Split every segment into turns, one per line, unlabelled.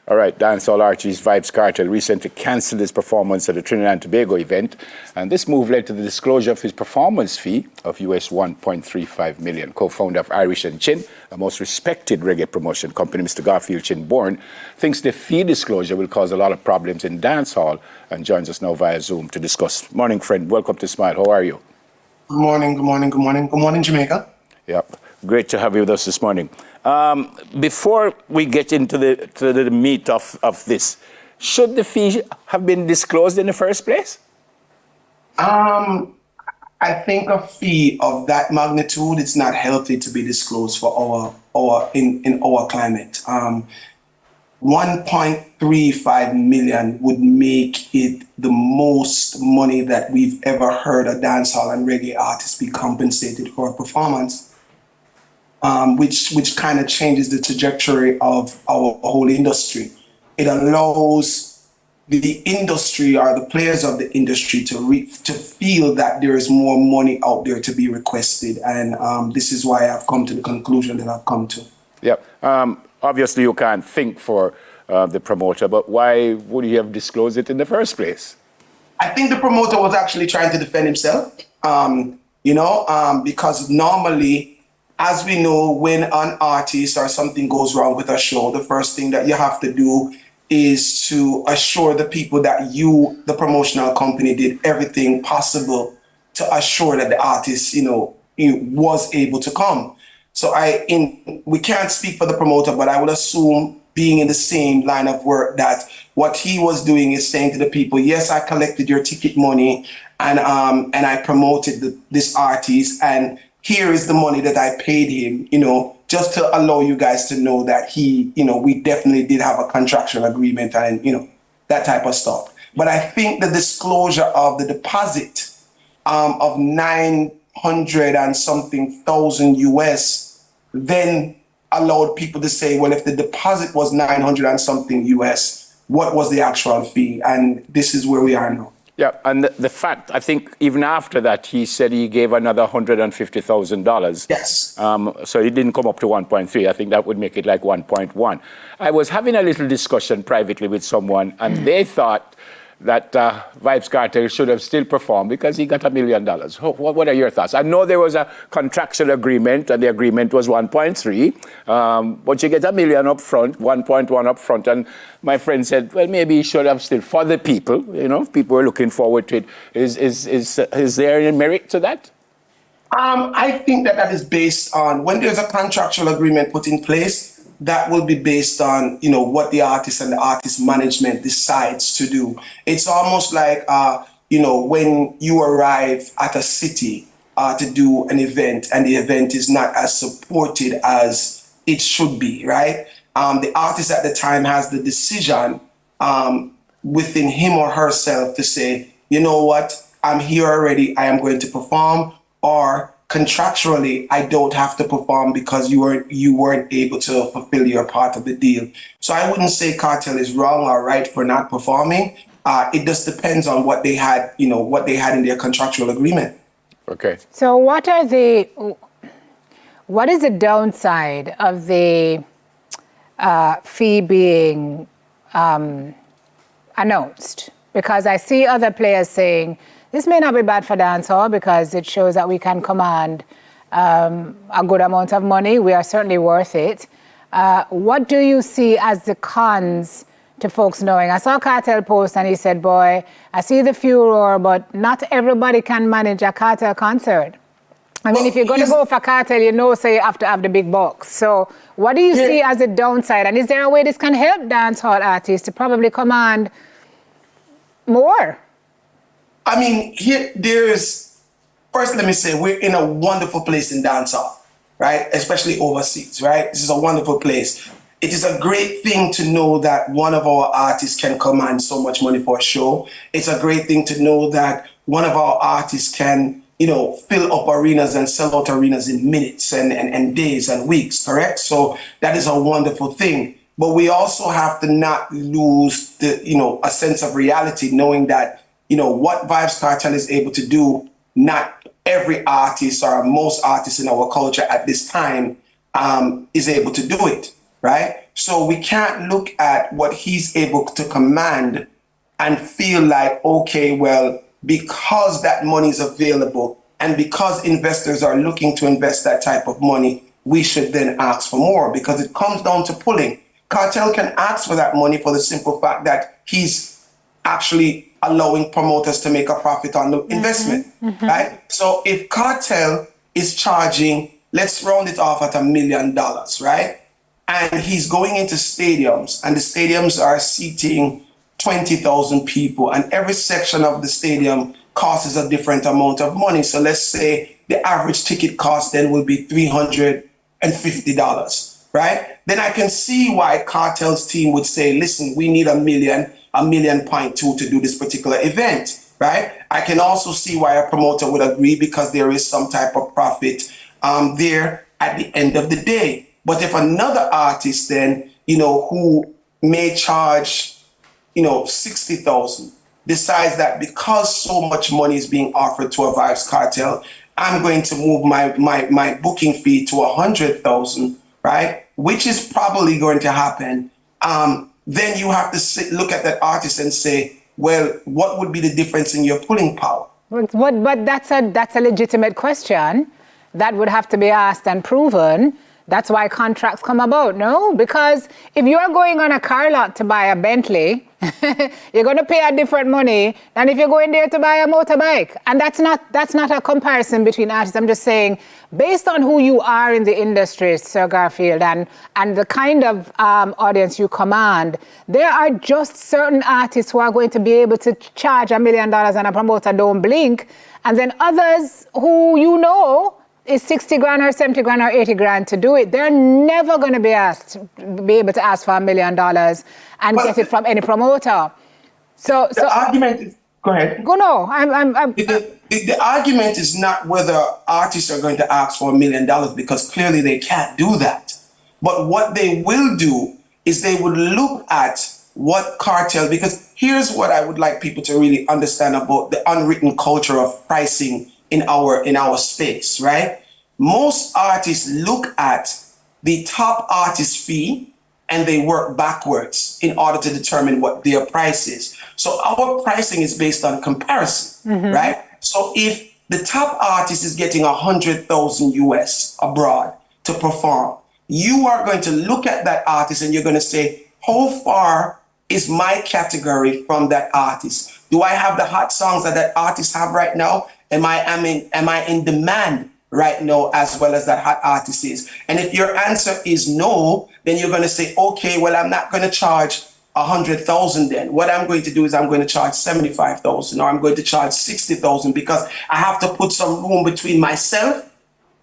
All right, Dancehall artist Vybz Kartel recently cancelled his performance at the Trinidad and Tobago event, and this move led to the disclosure of his performance fee of US $1.35 million. Co-founder of Irish and Chin, a most respected reggae promotion company, Mr. Garfield Chin-Born, thinks the fee disclosure will cause a lot of problems in dancehall, and joins us now via Zoom to discuss. Morning, friend. Welcome to Smile. How are you?
Good morning, good morning, good morning. Good morning, Jamaica.
Yep. Great to have you with us this morning. Before we get into the meat of this, should the fee have been disclosed in the first place?
I think a fee of that magnitude, it's not healthy to be disclosed for in our climate. 1.35 million would make it the most money that we've ever heard a dancehall and reggae artist be compensated for a performance. Which kind of changes the trajectory of our whole industry. It allows the industry or the players of the industry to feel that there is more money out there to be requested, and this is why I've come to the conclusion that I've come to.
Yep. Obviously, you can't think for the promoter, but why would he have disclosed it in the first place?
I think the promoter was actually trying to defend himself, because normally, as we know, when an artist or something goes wrong with a show, the first thing that you have to do is to assure the people that the promotional company, did everything possible to assure that the artist, was able to come. So we can't speak for the promoter, but I would assume, being in the same line of work, that what he was doing is saying to the people, yes, I collected your ticket money and I promoted this artist, and here is the money that I paid him, just to allow you guys to know that we definitely did have a contractual agreement and, that type of stuff. But I think the disclosure of the deposit of 900 and something thousand US then allowed people to say, well, if the deposit was 900 and something US, what was the actual fee? And this is where we are now.
Yeah, and the fact, I think even after that, he said he gave another $150,000.
Yes.
So he didn't come up to 1.3. I think that would make it like 1.1. I was having a little discussion privately with someone, and they thought that Vybz Kartel should have still performed because he got $1 million. What are your thoughts? I know there was a contractual agreement, and the agreement was 1.3, but you get $1 million up front, 1.1 up front, and my friend said, well, maybe he should have still, for the people, people were looking forward to it. Is there any merit to that?
I think that is based on, when there's a contractual agreement put in place, that will be based on, what the artist and the artist management decides to do. It's almost like, when you arrive at a city to do an event and the event is not as supported as it should be, right? The artist at the time has the decision within him or herself to say, you know what, I'm here already, I am going to perform, or contractually, I don't have to perform because you weren't able to fulfill your part of the deal. So I wouldn't say Kartel is wrong or right for not performing. It just depends on what they had, what they had in their contractual agreement.
Okay.
So what is the downside of the fee being announced? Because I see other players saying, this may not be bad for dancehall because it shows that we can command a good amount of money. We are certainly worth it. What do you see as the cons to folks knowing? I saw Kartel post and he said, boy, I see the furor, but not everybody can manage a Kartel concert. I mean, if you're going to go for Kartel, say you have to have the big box. So what do you see as a downside? And is there a way this can help dancehall artists to probably command more?
I mean, first let me say, we're in a wonderful place in dancehall, right? Especially overseas, right? This is a wonderful place. It is a great thing to know that one of our artists can command so much money for a show. It's a great thing to know that one of our artists can, fill up arenas and sell out arenas in minutes and days and weeks, correct? So that is a wonderful thing. But we also have to not lose a sense of reality, knowing that what Vybz Kartel is able to do, not every artist or most artists in our culture at this time is able to do it. right? So we can't look at what he's able to command and feel like, okay, well, because that money is available and because investors are looking to invest that type of money, we should then ask for more, because it comes down to pulling. Kartel can ask for that money for the simple fact that he's actually allowing promoters to make a profit on the investment, right? So if Kartel is charging, let's round it off at $1 million, right? And he's going into stadiums, and the stadiums are seating 20,000 people, and every section of the stadium costs a different amount of money. So let's say the average ticket cost then will be $350, right? Then I can see why Kartel's team would say, listen, we need $1 million, $1.2 million to do this particular event, right? I can also see why a promoter would agree, because there is some type of profit there at the end of the day. But if another artist then, who may charge, 60,000, decides that because so much money is being offered to a Vibes Kartel, I'm going to move my booking fee to 100,000, right? Which is probably going to happen. Then you have to look at that artist and say, well, what would be the difference in your pulling power?
But that's a legitimate question that would have to be asked and proven. That's why contracts come about, no? Because if you're going on a car lot to buy a Bentley, you're going to pay a different money than if you're going there to buy a motorbike. And that's not a comparison between artists. I'm just saying, based on who you are in the industry, Sir Garfield, and the kind of audience you command, there are just certain artists who are going to be able to charge $1 million and a promoter don't blink. And then others who is 60 grand or 70 grand or 80 grand to do it. They're never going to be able to ask for $1 million and get it from any promoter. So
the argument is, go ahead.
Go no.
The argument is not whether artists are going to ask for $1 million, because clearly they can't do that. But what they will do is they would look at what Kartel, because here's what I would like people to really understand about the unwritten culture of pricing in our space, right? Most artists look at the top artist fee and they work backwards in order to determine what their price is. So our pricing is based on comparison, right? So if the top artist is getting 100,000 US abroad to perform, you are going to look at that artist and you're going to say, how far is my category from that artist? Do I have the hot songs that artist have right now? Am I in demand right now as well as that hot artist is? And if your answer is no, then you're going to say, okay, well, I'm not going to charge 100,000 then. What I'm going to do is I'm going to charge 75,000, or I'm going to charge 60,000, because I have to put some room between myself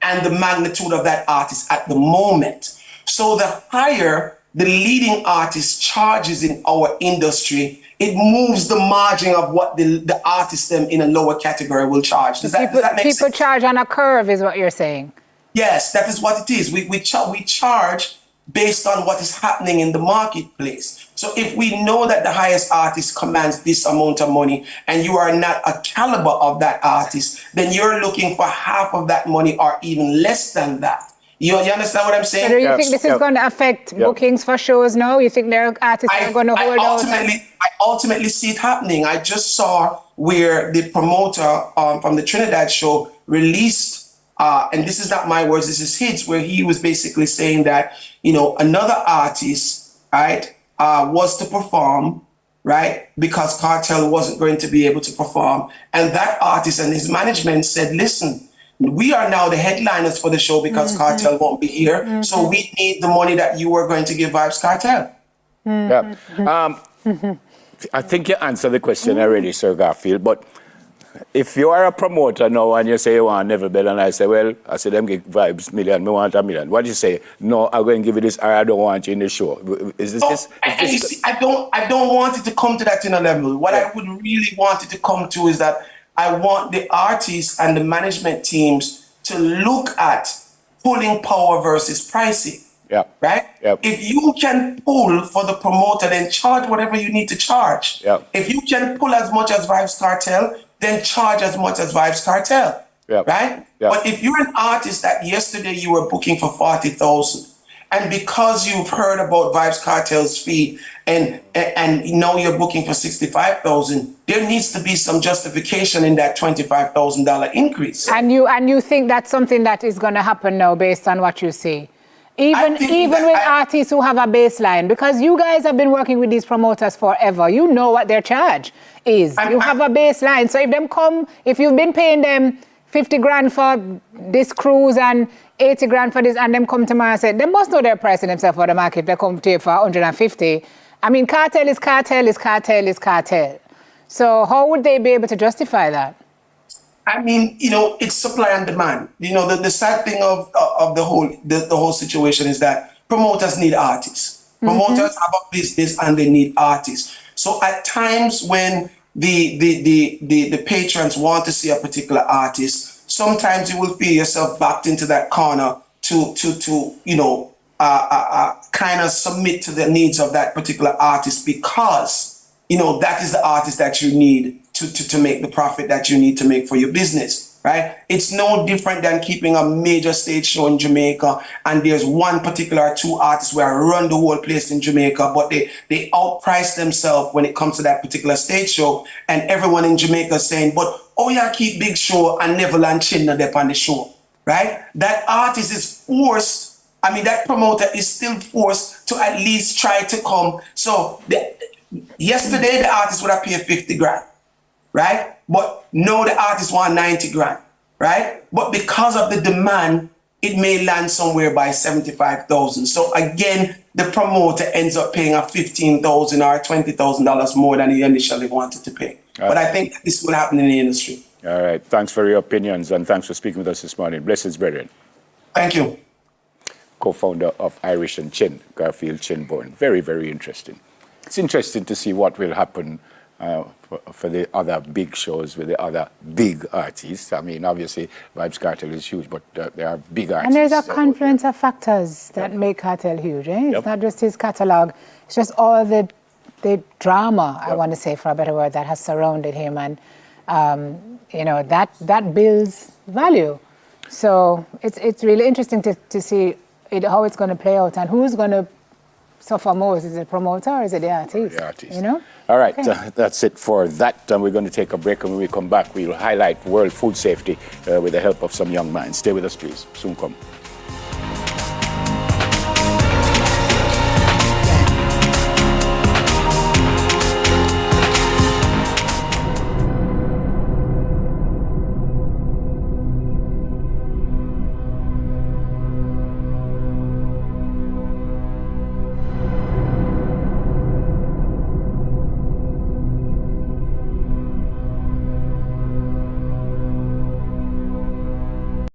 and the magnitude of that artist at the moment. So the higher the leading artist charges in our industry, it moves the margin of what the artist them in a lower category will charge. Does that make sense?
People charge on a curve is what you're saying.
Yes, that is what it is. We charge based on what is happening in the marketplace. So if we know that the highest artist commands this amount of money and you are not a caliber of that artist, then you're looking for half of that money or even less than that. You understand what I'm saying?
So do you think this is going to affect bookings for shows now? You think their artists are going to hold out?
I ultimately see it happening. I just saw where the promoter from the Trinidad show released, and this is not my words, this is his, where he was basically saying that, another artist, right, was to perform, right, because Kartel wasn't going to be able to perform. And that artist and his management said, listen, we are now the headliners for the show because Kartel won't be here. So we need the money that you were going to give Vibes Kartel.
Yeah. I think you answered the question already, Sir Garfield, but if you are a promoter now and you say you want Never Bell, and I say, well, I said, them give Vibes million, me want $1 million. What do you say? No, I'm going to give you this, or I don't want you in the show.
I don't want it to come to that level. What I would really want it to come to is that I want the artists and the management teams to look at pulling power versus pricing.
Yeah.
Right?
Yeah.
If you can pull for the promoter, then charge whatever you need to charge.
Yeah.
If you can pull as much as Vibes Kartel, then charge as much as Vibes Kartel.
Yeah.
Right?
Yeah.
But if you're an artist that yesterday you were booking for 40,000 And because you've heard about Vibes Cartel's fee and now you're booking for 65,000, there needs to be some justification in that $25,000 increase.
And you think that's something that is going to happen now based on what you see? Even with artists who have a baseline, because you guys have been working with these promoters forever, you know what their charge is. You have a baseline. So if you've been paying them 50 grand for this cruise and 80 grand for this, and them come tomorrow and say, they must know their pricing themselves for the market. They come to you for 150. I mean, cartel is cartel is cartel is cartel. So how would they be able to justify that?
I mean, it's supply and demand. The sad thing of the whole situation is that promoters need artists. Promoters have a business and they need artists. So at times when the patrons want to see a particular artist, sometimes you will feel yourself backed into that corner to kind of submit to the needs of that particular artist because that is the artist that you need to make the profit that you need to make for your business, right? It's no different than keeping a major stage show in Jamaica and there's one particular two artists where I run the whole place in Jamaica, but they outprice themselves when it comes to that particular stage show, and everyone in Jamaica is saying, but yeah, keep big show and Neverland Chinna up on the show, right? That artist is forced, that promoter is still forced to at least try to come. So yesterday the artist would have paid 50 grand. Right? But no, the artist want 90 grand, right? But because of the demand, it may land somewhere by 75,000. So again, the promoter ends up paying a $15,000 or $20,000 more than he initially wanted to pay. But I think this will happen in the industry.
All right. Thanks for your opinions and thanks for speaking with us this morning. Blessings, brethren.
Thank you.
Co-founder of Irish and Chin, Garfield Chinborn. Very, very interesting. It's interesting to see what will happen for the other big shows with the other big artists. Obviously, Vibes Cartel is huge, but there are big artists.
And there's a confluence of factors that make Cartel huge. It's not just his catalogue. It's just all the drama, I want to say, for a better word, that has surrounded him. And, that builds value. So it's really interesting to see how it's going to play out and who's going to suffer more. Is it the promoter or is it the artist? The artist.
All right, that's it for that. We're going to take a break, and when we come back, we'll highlight world food safety with the help of some young minds. Stay with us, please. Soon come.